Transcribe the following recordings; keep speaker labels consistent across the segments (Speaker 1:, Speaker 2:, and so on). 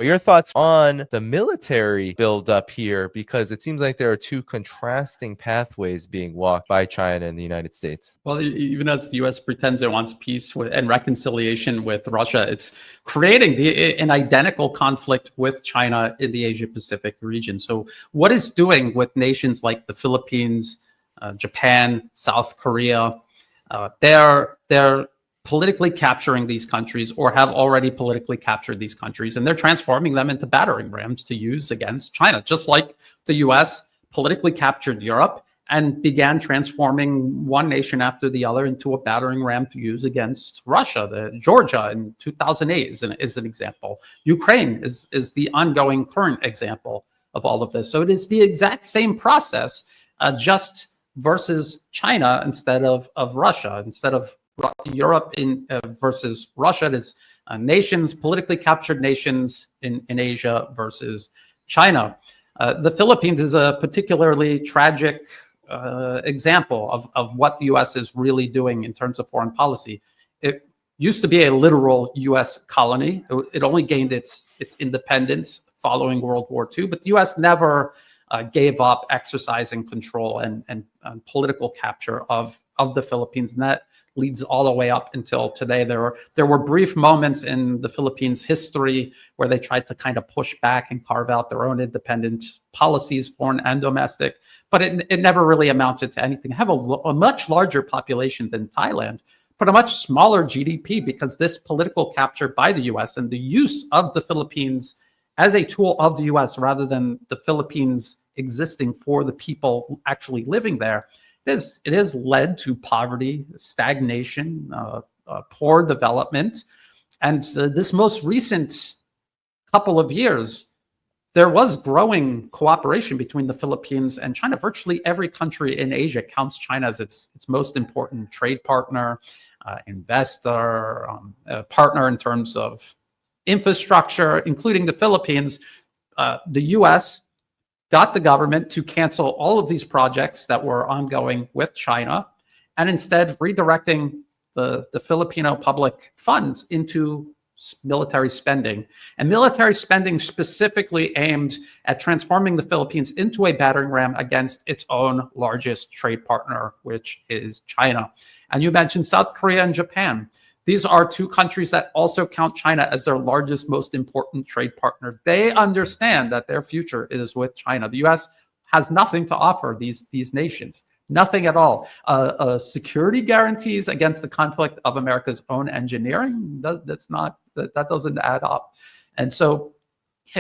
Speaker 1: But your thoughts on the military buildup here, because it seems like there are two contrasting pathways being walked by China and the United States.
Speaker 2: Well, even as the U.S. pretends it wants peace and reconciliation with Russia, it's creating an identical conflict with China in the Asia-Pacific region. So what it's doing with nations like the Philippines, Japan, South Korea, they're politically capturing these countries or have already politically captured these countries, and they're transforming them into battering rams to use against China, just like the US politically captured Europe and began transforming one nation after the other into a battering ram to use against Russia. Georgia in 2008 is an example. Ukraine is the ongoing current example of all of this. So it is the exact same process, just versus China instead of Russia, instead of Europe versus Russia. It is nations, politically captured nations in Asia versus China. The Philippines is a particularly tragic example of what the U.S. is really doing in terms of foreign policy. It used to be a literal U.S. colony. It only gained its independence following World War II, but the U.S. never gave up exercising control and political capture of the Philippines, and that leads all the way up until today. There were brief moments in the Philippines history where they tried to kind of push back and carve out their own independent policies, foreign and domestic, but it never really amounted to anything. Have a much larger population than Thailand, but a much smaller GDP, because this political capture by the US and the use of the Philippines as a tool of the US rather than the Philippines existing for the people actually living there, it has led to poverty, stagnation, poor development. And this most recent couple of years, there was growing cooperation between the Philippines and China. Virtually every country in Asia counts China as its most important trade partner, investor, partner in terms of infrastructure, including the Philippines. The US got the government to cancel all of these projects that were ongoing with China, and instead redirecting the Filipino public funds into military spending. And military spending specifically aimed at transforming the Philippines into a battering ram against its own largest trade partner, which is China. And you mentioned South Korea and Japan. These are two countries that also count China as their largest, most important trade partner. They understand that their future is with China. The U.S. has nothing to offer these nations, nothing at all. Security guarantees against the conflict of America's own engineering, that doesn't add up. And so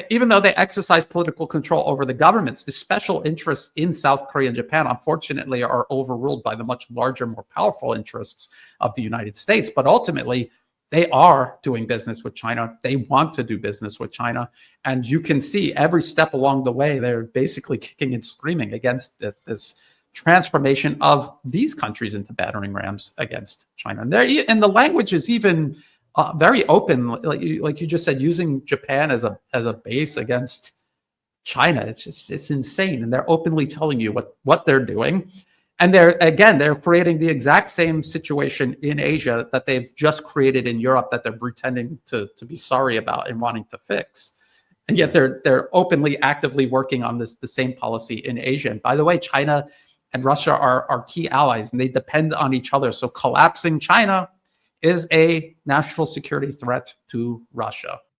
Speaker 2: even though they exercise political control over the governments, the special interests in South Korea and Japan, unfortunately, are overruled by the much larger, more powerful interests of the United States. But ultimately, they are doing business with China. They want to do business with China. And you can see every step along the way, they're basically kicking and screaming against this transformation of these countries into battering rams against China. And the language is even very open, like you just said, using Japan as a base against China. It's insane, and they're openly telling you what they're doing, and they're creating the exact same situation in Asia that they've just created in Europe, that they're pretending to be sorry about and wanting to fix, and yet they're openly, actively working on the same policy in Asia. And by the way, China and Russia are key allies, and they depend on each other. So collapsing China is a national security threat to Russia.